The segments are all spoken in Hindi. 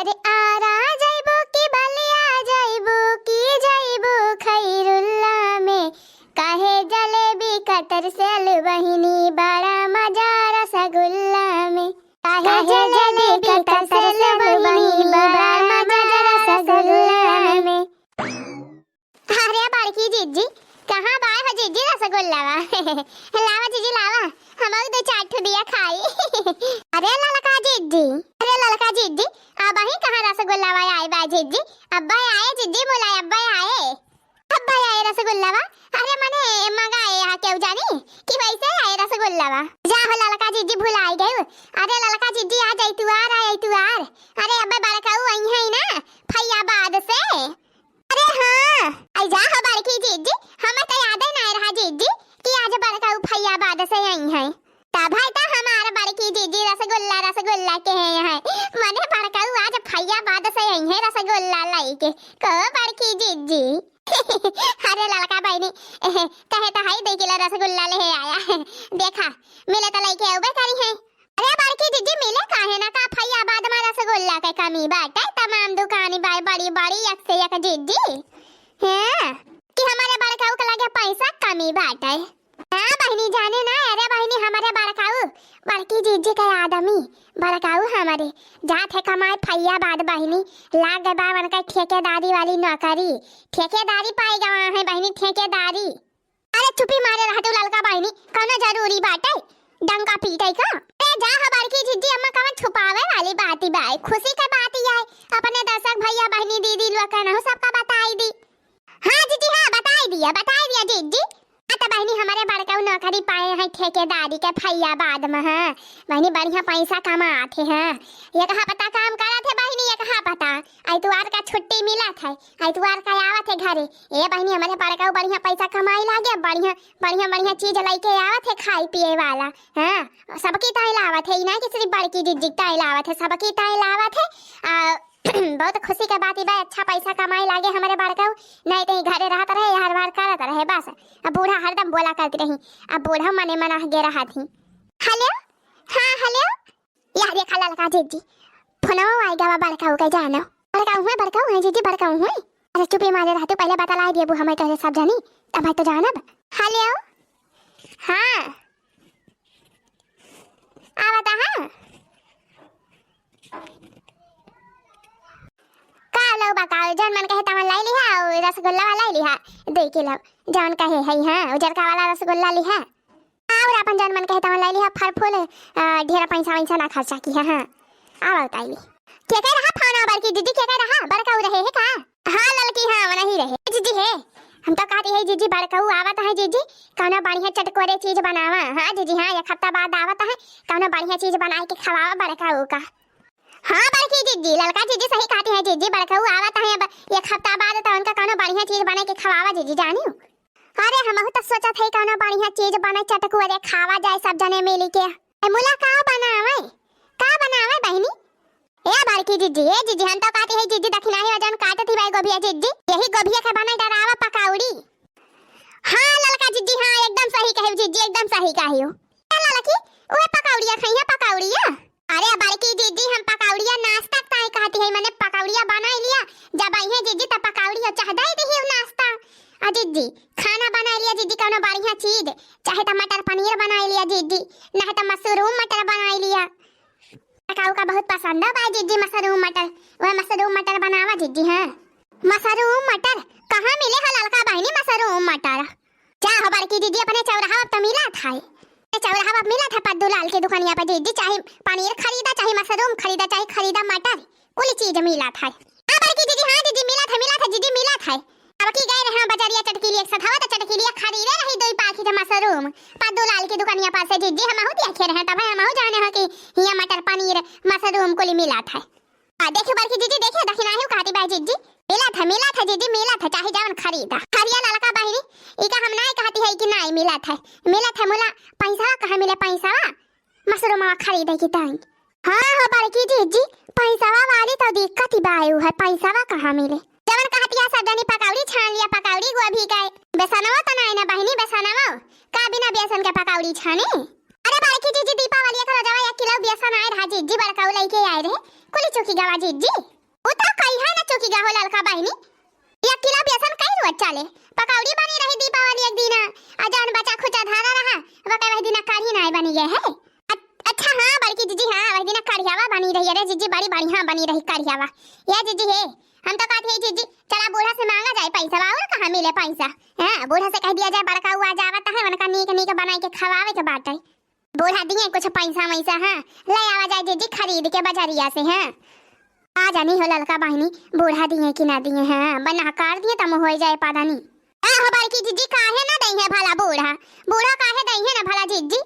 अरे आरा जाइबो कि बलिया जाइबो कि जाइबो खैरुल्ला में काहे जलेबी कतर सेल बहिनी बड़ा मजा रसगुल्ला में काहे जलेबी कतर सेल बहिनी बड़ा मजा रसगुल्ला में। अरे बड़की जीजी कहाँ बाय हो जीजी रसगुल्ला लावा जीजी लावा हम दो चार ठो दिया खाई। अरे ललका जीजी अब ही कहाँ रसगुल्ला आए बा जीजी अब्बा आए जीजी बोलाए अब्बा आए रसगुल्ला। अरे मने मंगाए यहाँ क्यों जानी कि वैसे आए रसगुल्ला जा हो ललका जीजी भुलाई गई। अरे ललका जीजी आ जाई तू आर अरे अब्बा बड़काऊ आई है ना फैयाबाद से। अरे हाँ आई जा हो बड़की जीजी हमें तो याद ही नहीं रहा जीजी कि आज बड़काऊ फैयाबाद से आई है तब है तो हमारा बड़की जीजी रसगुल्ला के हैं मने बड़काऊ आज फैयाबाद से आई है रसगुल्ला लाई के को बड़की जीजी। अरे लड़का बहनी कहे तो है 2 किलो रसगुल्ला ले आया देखा मिले तो लेके आउबे करी है। अरे बड़की जीजी मिले काहे ना का फैयाबाद में रसगुल्ला के कमी बाटे तमाम दुकानी बाय बड़ी एक से एक जीजी हैं कि हमारे बड़काऊ के लगे पैसा कमी बाटे। हाँ बहनी जाने ना अरे बहनी हमारे बड़काऊ बड़की जीजी के आदमी बड़काऊ हमारे जात है कमाए फैयाबाद बहनी लाग गए बावन का ठेकेदारी वाली नौकरी ठेकेदारी पाई गवा है बहनी ठेकेदारी। अरे चुपी मारे रहा तू ललका बहनी कौन जरूरी बाटे डंका पीटे का ए जा हो बड़की जीजी अम्मा कवन छुपावे वाली बात ही बाई खुशी के बात ही है अपने दर्शक भैया बहनी दीदी लोग का ना सबका बताई दी। हाँ जीजी हाँ बताई दिया जीजी तो बहनी हमारे बड़काऊ नौकरी पाए हैं ठेकेदारी के फैयाबाद में है बहनी बढ़िया पैसा कमाते हैं ये कहाँ पता काम करा थे बहनी ये कहाँ पता आइतवार का छुट्टी मिला था आइतवार का आवत है घरे ये बहनी हमारे बड़काऊ बढ़िया पैसा कमाई लागे बढ़िया चीज लेके आवत है खाई पिए वाला हाँ सबकी ताई लावत है ना कि सिर्फ बड़की जीजी ताई लावत है सबकी ताई लावत है। बहुत खुशी का बात है भाई अच्छा पैसा कमाई लागे हमारे बड़काऊ नहीं तो घरे रहता रहे हर बार करता रहे बस। अब बूढ़ा हरदम बोला करती रही अब बूढ़ा मने मना गे रहा थी। हेलो हाँ हेलो यार देखा ललका जीजी फोनो आई गवा बड़काऊ के जानो बड़काऊ है जीजी बड़काऊ है। अरे चुपी मारे रहा तू पहले बता लाई देबू हमें तो सब जानी तब भाई तो जानब। हेलो हाँ आ बता हाँ लो बकाओ जन मन कहे तमन लाई लिहा और रसगुल्ला वाला लाई लिहा 2 किलो जन कहे है हां उजर का वाला रसगुल्ला लिहा और अपन जन मन कहे तमन लाई लिहा फल फूल ढेर पैसा ना खर्चा की है। हां आ बताइए क्या कह रहा फोन बड़की जीजी क्या कह रहा बड़काऊ रहे है का। हां ललकी हां मन ही रहे जीजी है हम तो कहते है जीजी बड़काऊ आवत है जीजी कौनो बढ़िया चटकोरे चीज बनावा। हां जीजी हां 1 हफ्ता बाद आवत है कौनो बढ़िया चीज बना के खवावा बड़काऊ का। हाँ बड़की जीजी ललका जीजी सही कहती है जीजी बड़काऊ आवत है अब 1 हफ्ता बाद तो उनका कौनो बढ़िया चीज बना के खवावा जीजी जानी। अरे हम तो सोचा थे कौनो बढ़िया चीज बना चटकुरे खावा जाए सब जने मिल के मुला का बनावे बहनी ए बड़की जीजी ए जीजी हम तो कहते है जीजी दक्षिणा ही वजन काटत ही भाई गोभिया जीजी यही गोभिया के बना डरावा पकौड़ी। हाँ ललका जीजी हाँ एकदम सही कहे जीजी एकदम सही कहियो ललकी ओए पकौड़िया खइया पकौड़िया। अरे बड़की जीजी हम पकौड़िया नाश्ता काहे कहती है मैंने पकौड़िया बना लिया जब आई है जीजी तब पकौड़िया चाहता ही दी नाश्ता आ जीजी खाना बना लिया जीजी कौनो बढ़िया चीज चाहे तो मटर पनीर बना लिया जीजी नहीं तो मशरूम मटर बना लिया पकाऊ का बहुत पसंद है भाई जीजी मशरूम मटर वह मशरूम मटर बनावा जीजी। हाँ मशरूम मटर कहाँ मिले है ललका बहनी मशरूम मटर जा हो बड़की जीजी अपने चौराहा तो मिला था चौराहा पर मिला था पद्दू लाल की दुकानिया पर जीजी चाहे पनीर खरीदा चाहे मशरूम खरीदा चाहे खरीदा मटर कुल चीज मिला था। हां बड़की जीजी हाँ जीजी मिला था जीजी मिला था अब की गए रहे बाजारिया चटकीली एक साथ तो चटकीली खरीदे रही 2 पाखी थे मशरूम पद्दू लाल की दुकानिया पर से जीजी हम बहुत देखे रहे तब हम जाने हैं कि हिया मटर पनीर मशरूम कुल मिला था। देखिए बड़की जीजी देखिए दक्षिणा ही कहती भाई जीजी मिला था जीजी मिला था चाहे जावन खरीदा हरिया ललका बहनी इका हम नहीं कहती है कि नहीं मिला था मुला पैसा कहाँ मिले पैसा मशरूम खरीदे की टाइम। हाँ हो बड़की जीजी पैसा वाली तो दिक्कत ही बायू है पैसा कहाँ मिले जवन कहती है सजनी पकौड़ी छान लिया पकौड़ी गोभी का बेसनवा तो नहीं ना बहनी बेसनवा का बिना बेसन के पकौड़ी छाने। अरे बाड़की जीजी दीपावली का रजावा 1 किलो बेसन आए रहा जीजी बड़काऊ लेके आए रहे कुली चौकी गावा जीजी उता कई है ना चौकी गाहो ललका बहनी 1 किलो बेसन कई रोज चले पकौड़ी बनी रही दीपावली एक दिन अजान बचा खुचा धारा रहा वह दिन कढ़ी नहीं बनी गए है। अच्छा हाँ बड़की जीजी हाँ वह दिन कढ़ियावा बनी रही है जीजी बड़ी बढ़िया बनी रही कढ़ियावा ये जीजी है हम तो कहते हैं जीजी चला बूढ़ा से मांगा जाए पैसा और कहाँ मिले पैसा हाँ बूढ़ा से कह दिया जाए बड़का हुआ जावत है उनका नीक नीक बनाए के खवावे के बात है बूढ़ा दिए कुछ पैसा वैसा हाँ ले आवा जाए जीजी खरीद के बाजारिया से हाँ आ जानी हो ललका बहनी बूढ़ा दिए कि ना दिए हाँ बना कर दिए तम हो जाए पता नहीं बड़की जीजी काहे ना दई है भला बूढ़ा बूढ़ा काहे दई है ना भला जीजी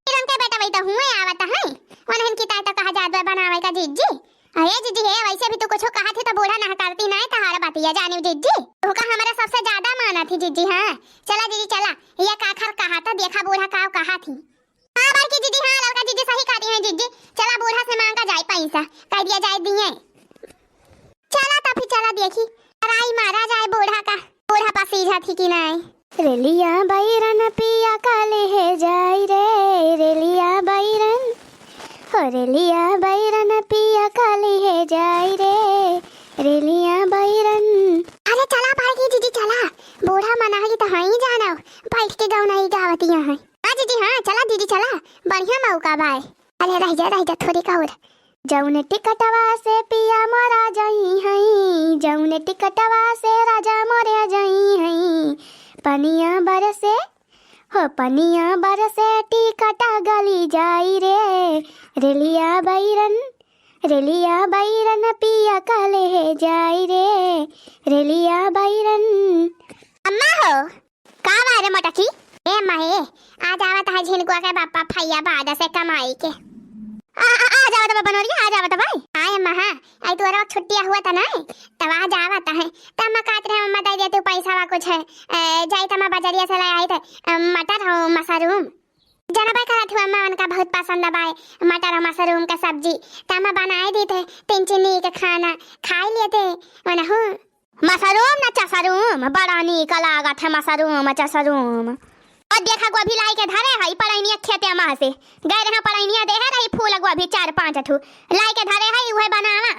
रंग के बेटा वही तो हुए आवत है वनहन की ताई तो कहा जात बनावे का जीजी अरे जीजी है वैसे भी तो कुछ कहा थे तो बूढ़ा ना करती नहीं तहारा बातिया जाने जीजी तो का हमारा सबसे ज्यादा माना थी जीजी हाँ चला जीजी चला ये काखर कहा था देखा बूढ़ा काव कहा थी हाँ बड़की जीजी हाँ लड़का जीजी सही कह रही है जीजी चला बूढ़ा से मांगा जाए पैसा कह दिया जाए दिए चला तो फिर चला देखी राई मारा जाए बूढ़ा का बूढ़ा पास सीधा थी कि नहीं रेलिया बैरन पिया काले है जाई रे रेलिया बैरन रेलिया बैरन पिया काली है जाई रे रेलिया बैरन अरे चला भाई जीजी चला बूढ़ा मना ही तो ही जाना बैठ के गाँव नहीं गावतिया है हाँ जीजी हाँ चला दीदी चला बढ़िया मौका भाई अरे रह जा थोड़ी का और जौने टिकटवा से पिया मोरा जाई हई जौने टिकटवा से राजा मोरे जाई हई पनिया बरसे हो पनिया बरसे टिकटा गली जाई रे रेलिया बैरन पिया काले है जाई रे रेलिया बैरन अम्मा हो का बारे मटकी ए माए आज आवत है झिनकुआ के बापा फैया बाद से कमाई के आ जावत बा बनोरिया आ जावत भाई आए अम्मा हां आई तोरा छुट्टिया हुआ था ना तब आ जावत है तब मैं कहत रहे अम्मा दे दे तू पैसा वा कुछ है जाई तमा बाजारिया से ले आई थे मटर और मशरूम जनबा कहत हुआ अम्मा उनका बहुत पसंद है मटर और मशरूम का सब्जी तमा बनाए दी थे 3 चीनी का खाना खा लिए थे मने हो मशरूम ना चशरूम बड़ा नीक लागत है मशरूम चशरूम और देखा गोभी लाई के धरे हई पड़ैनिया खेते मां से गए रहे पड़ैनिया दे है रही फूल गोभी 4-5 ठू लाई के धरे हई उहे बनावा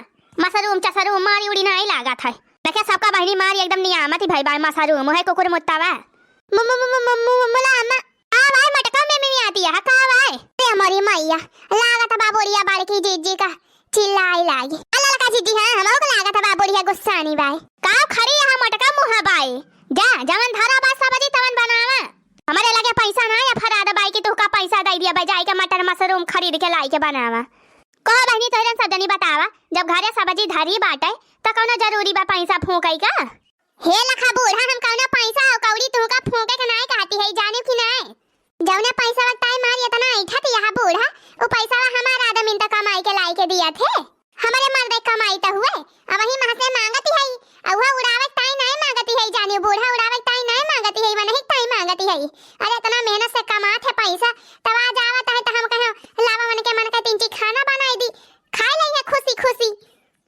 मशरूम चशरूम मारी उड़ी नहीं लागत है देखे सबका बहनी मारी एकदम नियामत ही भाई भाई मशरूम है कुकुर मुत्तावा मुला अम्मा आ भाई मटका में नहीं आती है का भाई ते हमारी मैया लागत बाबोरिया बाड़की जीजी का चिल्लाई लागी अल्लाह का जीजी हां हमो को लागत बाबोरिया गुस्सानी भाई का खरी यहां मटका मुहा भाई जा जवन धरा बा सबजी तवन बनावा हमारे लगे पैसा ना या फराद बाई की तो का पैसा दे दिया बजाई के मटर मशरूम खरीद के लाई के बनावा कहो बहनी तोरन सदनी बतावा जब घरे सब्जी धरी बाटे तो कौनो जरूरी बा पैसा फूंकई का हे लखा बूढ़ा हम कौनो पैसा और कौड़ी तू का फूंके के नहीं कहती है जाने की नहीं जौने पैसा वक्ताई मारी इतना ऐठा थी यहां बूढ़ा वो पैसा हमारा आदमी तो कमाई के लाई के दिया थे हमारे मर्द कमाई तो हुए अब वही मां से मांगती है और वह उड़ावत ताई नहीं मांगती है जाने बूढ़ा उड़ावत ताई नहीं मांगती है वही ताई मांगती है अरे इतना मेहनत से कमात है पैसा तब आ जावत है तो हम कहो लावा मन के 3 चीज खाना बनाई दी खा ले है खुशी खुशी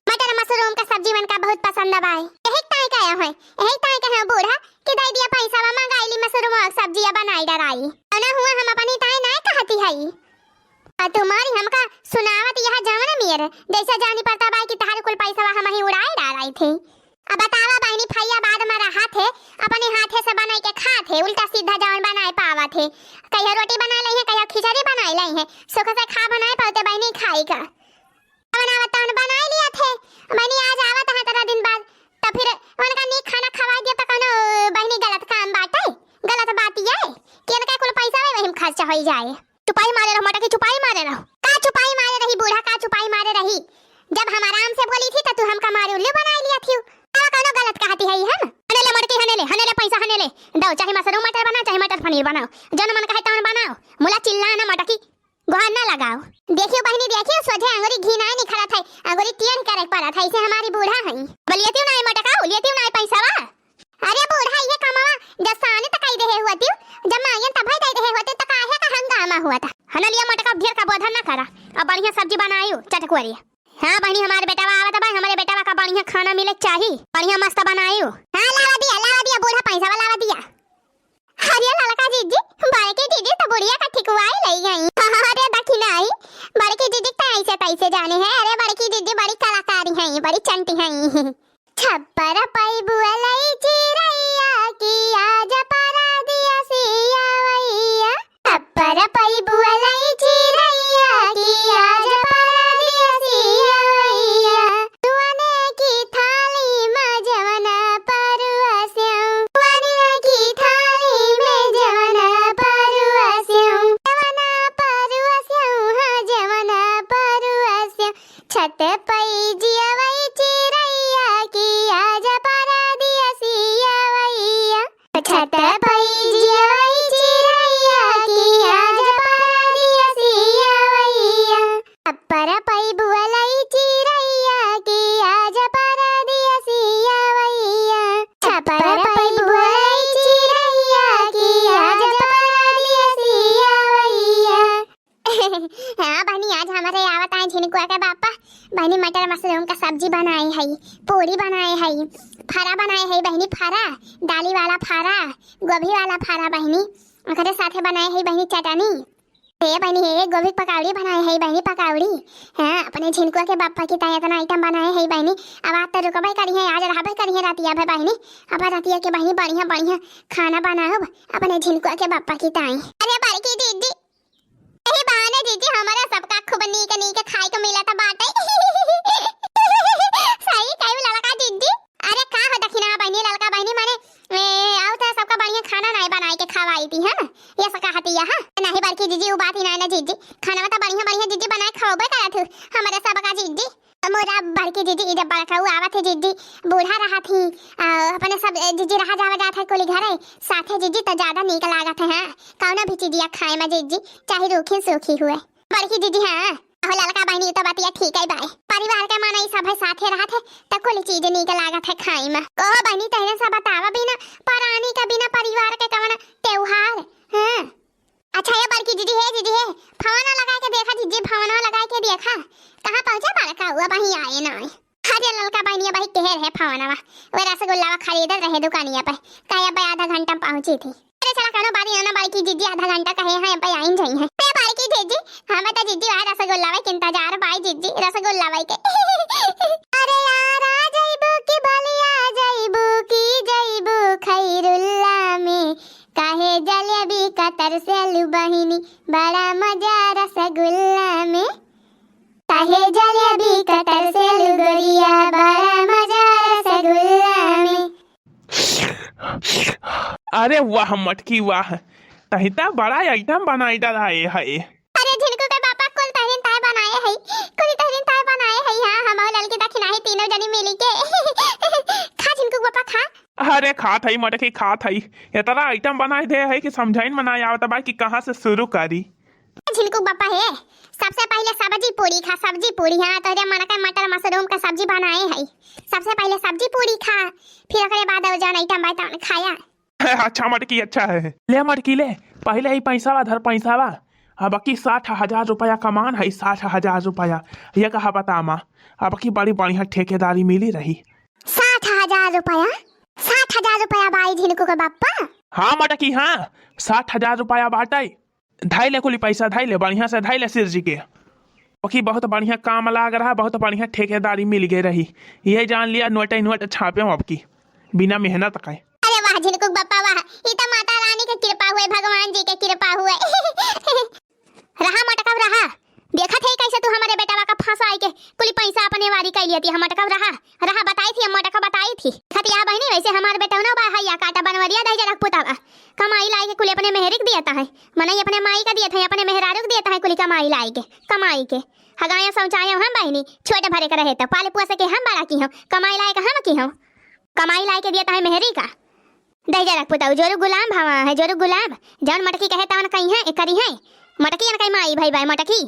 मटर मशरूम का सब्जी मन का बहुत पसंद है यही ताई कहे है यही ताई कहे बूढ़ा कि दे दिया पैसा मंगाई ली मशरूम और सब्जी बनाई डराई ना हुआ हम अपनी ताई नहीं कहती है तुम्हारी हमका सुनावत यह जवन मेरे जैसा जानी पड़ता बाई कि तहार कुल पैसा हम ही उड़ाई डालाई थे अब बतावा बहनी फैया बाद में रहा थे अपने हाथे से बनाई के खा थे उल्टा सीधा जवन बनाए पावा थे कहिया रोटी बना ली है कहिया खिचड़ी बना ली है सुख से खा बनाए पाते बहनी खाई का बनावत तवन बना लिया थे बहनी आज आवत है तेरा दिन बाद तो फिर उनका नी खाना खवा दिया तो कौनो बहनी गलत काम बाटे गलत बात ये कि इनका कुल पैसा में वही खर्च हो जाए चुपाई मारे रहो मटकी चुपाई मारे रहो का चुपाई मारे रही बूढ़ा का चुपाई मारे रही जब हम आराम से बोली थी तो तू हमका मारे उल्लू बना लिया थी कौनो गलत कहती है हम हनेले मटकी हनेले पैसा हनेले दो चाहे मशरूम मटर बनाओ चाहे मटर पनीर बनाओ जन मन कहे तवन बनाओ मुला चिल्लाना मटकी गोहन ना लगाओ देखियो बहनी देखियो सोझे अंगूरी घी नहीं निखरा था अंगूरी तियन करे पड़ा था इसे हमारी बूढ़ा है बोलियती नहीं मटका उलियती नहीं पैसा वा अरे बूढ़ा ये कमावा जसाने तकाई दे होती जब मांगन तब दे दे होते तो काहे का हंगामा हुआ था हनलिया मटका ढेर का बोधन ना करा अब बढ़िया सब्जी बनायो चटकुरी हां बहनी हमारे बेटावा आवत बा हमारे बेटावा का बढ़िया खाना मिले चाहिए बढ़िया मस्त बनायो हां लावा दिया बूढ़ा पैसा वाला लावा दिया अरे ललका जीजी बड़के जीजी तो बुढ़िया का ठिकवाई लई गई। अरे दखिना आई बड़की जीजी कैसे तैसे जाने हैं। अरे बड़की जीजी बड़ी कलाकारी हैं, बड़ी चंटी हैं। छप्पर पई बुआ लई चिरैया की आज परा दिया सिया वैया। छप्पर पई बुआ लई चिरैया की आज परा दिया सिया वैया। दुआने की थाली में जवना परुआ स्याऊ। दुआने की थाली में जवना परुआ स्याऊ। जवना परुआ स्याऊ हाँ जवना परुआ स्याऊ। छत पई जिया वई चिरैया की आज परा दिया सिया वैया। छत पई जिया वई चिरैया की आज परा दिया सिया वैया। छप्पर पई बुआ लई चिरैया की आज परा दिया सिया वैया। छप्पर पई बुआ लई चिरैया की आज परा दिया सिया वैया। हाँ बहनी आज हमारे आवत आए झिनकुआ के बापा। बहनी मटर मशरूम का सब्जी बनाई है, पूरी बनाई है, फरा बनाई है बहनी, फरा दाली वाला फरा, गोभी वाला फरा बहनी। ओकरे साथे बनाई है बहनी चटनी। हे बहनी हे गोभी पकौड़ी बनाई है बहनी, पकौड़ी। हाँ अपने झिनकुआ के बापा की तरह इतना आइटम बनाए है बहनी। अब आज तो रुकबे करी है, आज रहबे करी है रातिया भे बहनी। अब रातिया के बहनी बढ़िया बढ़िया खाना बनाओ अपने झिनकुआ के बापा की ताई। अरे बड़की दीदी यही बहाने दीदी हमारा सबका खूब नीक नीक खाए को मिला था बाटे। सही कहू ललका दीदी। अरे का हो दखिना बहनी ललका बहनी माने आओ तो सबका बढ़िया खाना नहीं बनाई के खवाई थी। हां ये सका हती है। नहीं बड़की दीदी वो बात ही ना दीदी, खाना तो बढ़िया बढ़िया दीदी बनाए खवाबे करत हमारे सबका दीदी। मोरा बड़की दीदी जब बड़का आवत है दीदी बूढ़ा रहा थी अपने सब दीदी रहा जावा जात है कोली घरे साथे दीदी तो ज्यादा नीक लागत है। हां कौनो भी चीजिया खाए में दीदी चाहे रूखी सूखी हुए बड़की दीदी। हां हो ललका बहनी तो बातिया ठीक है बाय। परिवार के माने सब साथे रहत है त कोली चीज नीक लागत है खाए में। कहो बहनी तहने सब बतावा बिना परानी का बिना परिवार के कवना त्योहार। हां अच्छा ये बड़की दीदी है फवाना लगा के देखा दीदी, फवाना लगा के देखा कहां पहुंचा बड़का हुआ वहीं आए ना। अरे ललका बहनिया भाई कह रहे फवाना वो रसगुल्ला खरीद रहे दुकानिया पे कहे अब आधा घंटा पहुंची थी। अरे चला कनो बारी ना बड़की दीदी आधा घंटा कहे हैं अब आइन जाई है। पे बड़की दीदी हमें तो दीदी आ रसगुल्ला के इंतजार बाई दीदी रसगुल्ला के। अरे यार आ जाइबो की बलिया जाइबो की जाइबो खैरुल्ला में काहे जलेबी का तरसेलु बहिनी बड़ा मजा रसगुल्ला में। काहे जलेबी का तरसेलु गोरिया बड़ा मजा रसगुल्ला में। अरे वाह मटकी वाह, तहिता बड़ा आइटम बनाई डाले है। अरे झिनकू के पापा कुल तहरीन ताय बनाए है, कुल तहरीन ताय बनाए है। हां हम ललकी दखिना है तीनों जनी मिली के। खा झिनकू पापा खा। अरे खात है मटकी खात है, इतना आइटम बनाए दे है कि समझाइन बनाया आवत बा कि कहां से शुरू करी। झिनकू पापा है सबसे पहले सब्जी पूरी खा, सब्जी पूरी। हां तो रे मन का मटर मशरूम का सब्जी बनाए है। सबसे पहले सब्जी पूरी खा फिर ओकरे बाद और जौन आइटम बाय तौन खाया। अच्छा मटकी अच्छा है, ले मटकी ले पहले ही पैसा धर पैसा बा। अब की 60,000 रुपया कमान है, 60,000 रुपया ये कहा बता माँ। अब की बड़ी बढ़िया ठेकेदारी मिली रही। 60,000 रुपया 60,000 रुपया बाई झिनकू के बापा। हाँ मटकी हाँ 60,000 रुपया बाटे धाई ले कुली पैसा धाई ले बढ़िया से धाई ले सिर जी के। ओकी बहुत बढ़िया काम लाग रहा, बहुत बढ़िया ठेकेदारी मिल गई रही। ये जान लिया नोट नोट छापे अब की बिना मेहनत का। अरे वाह झिनकू बापा वाह, ये तो माता रानी की कृपा हुए, भगवान जी की कृपा हुए। रहा मटकब रहा देखा थे कैसे तू हमारे बेटा का फंसाई के कुली पैसा अपने वारी कर लिया थी। हम मटकब रहा बताई थी, हम मटका बताई थी खतिया बहनी। वैसे हमारे बेटा ना बा हैया काटा बनवरिया दे जरा पुतावा कमाई लाई के कुली अपने मेहरिक दिया था है, मने अपने माई का दिया था, अपने मेहरारू दिया था कुली कमाई लाई के हगाया शौचालय हम बहनी छोटे भरे के रहे तो पाले पोसे के हम बड़ा की हो, कमाई लाई का हम की हो, कमाई लाई के दिया था मेहरी का दे जरा पुताऊ। जोरू गुलाम भावा है, जोरू गुलाम जौन मटकी कहे तवन कहीं है करी है मटकी न कहीं माई भाई भाई मटकी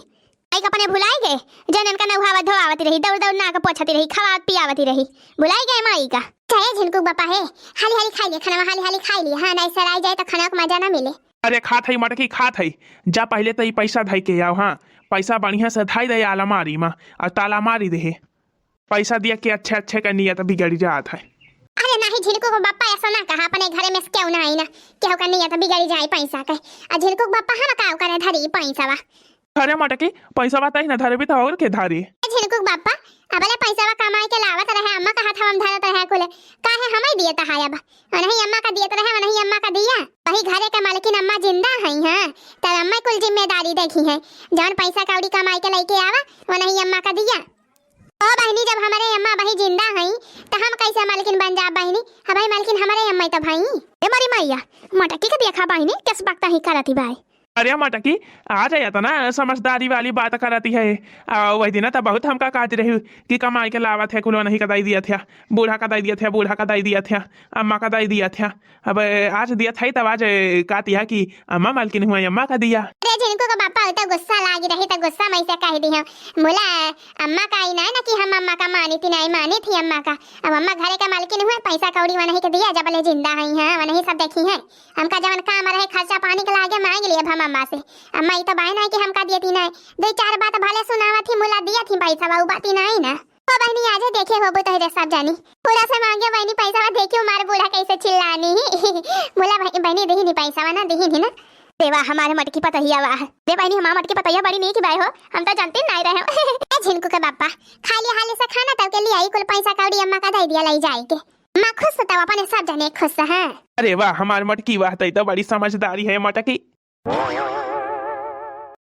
आई अपने भुलाई गए। जन इनका नहावा धोआवती रही, दौड़ दौड़ ना के पोछती रही, खवात पियावती रही, भुलाई गए माई का। चाहे झिनकू बापा है हाली हाली खाई लिए खाना, हाली हाली खाई लिए। हां नहीं सराई जाए तो खाना का मजा ना मिले। अरे खात है मटकी खात है, जा पहले तो पैसा धाई के आओ। हाँ पैसा बढ़िया से धाई दे अलमारी में और ताला मारी दे। पैसा दिया के अच्छे अच्छे का नियत बिगड़ जात है। अरे ही झिलकू को बापा ऐसा ना कहा अपने घरे में से क्यों ना आई ना केहू का नियत बिगड़ी जाए पैसा के आ झिलकू के बापा हम का करे धरी पैसा बा अरे मटकी पैसा बताई ना धरे भी तो और के धारी झिलकू के बापा अबले पैसा कमाई के लावत रहे अम्मा का हाथ हम धरत रहे कुले काहे हमें दिए त हाया बा नहीं अम्मा का दिए रहे नहीं अम्मा का दिया वही घरे के मालकिन अम्मा जिंदा है हां तब अम्मा कुल जिम्मेदारी देखी है जौन पैसा कौड़ी कमाई के लेके आवा वो नहीं अम्मा का दिया ओ बहनी जब हमारे अम्मा भाई जिंदा हैं तो हम कैसे मालकिन बन जा बहनी हमारी मालकिन हमारे अम्मा तो भाई ए मारी मैया मटकी के देखा बहनी किस बकता ही करती भाई अरे मटकी आ जाया तो ना समझदारी वाली बात करती है वही दिन तो बहुत हमका कहती रही कि कमाई के लावत है कुल नहीं कदाई दिया था बूढ़ा कदाई दिया था बूढ़ा कदाई दिया था अम्मा कदाई दिया था अब आज दिया था तब आज कहती है कि अम्मा मालकिन हुआ अम्मा का दिया अरे जिनको का बापा होता गुस्सा लागी रही तो गुस्सा मैं से कह दी हूं बोला अम्मा का ही ना कि हम अम्मा का मानी थी नहीं मानी थी अम्मा का अब अम्मा घरे का मालकिन हुआ पैसा कौड़ी वह नहीं के दिया जब ले जिंदा है हां वह नहीं सब देखी है हमका जवन काम रहे खर्चा पानी के लागे मांग लिए हम अम्मा से अम्मा तो बाय नहीं कि हमका दियती नहीं दो चार बात भले सुनावा थी मुला दिया थी पैसा वो बात नहीं ना ओ बहनी आज देखे हो तो रे सब जानी पूरा से मांगे बहनी पैसा देखियो मारे बूढ़ा कैसे चिल्लानी बोला बहनी दही नहीं पैसा ना दही नहीं ना देवा हमारे मटकी पतहिया वाह दे बहनी हमारे मटकी पतहिया बड़ी नहीं की भाई हो हम तो जानते नहीं रहे ए झिनकू के बापा खाली हाले से खाना तब के लिए आई कुल पैसा कौड़ी अम्मा का दे दिया ले जाए के मां खुश तब अपने सब जाने खुश है अरे वाह हमारे मटकी वाह तो बड़ी समझदारी है मटकी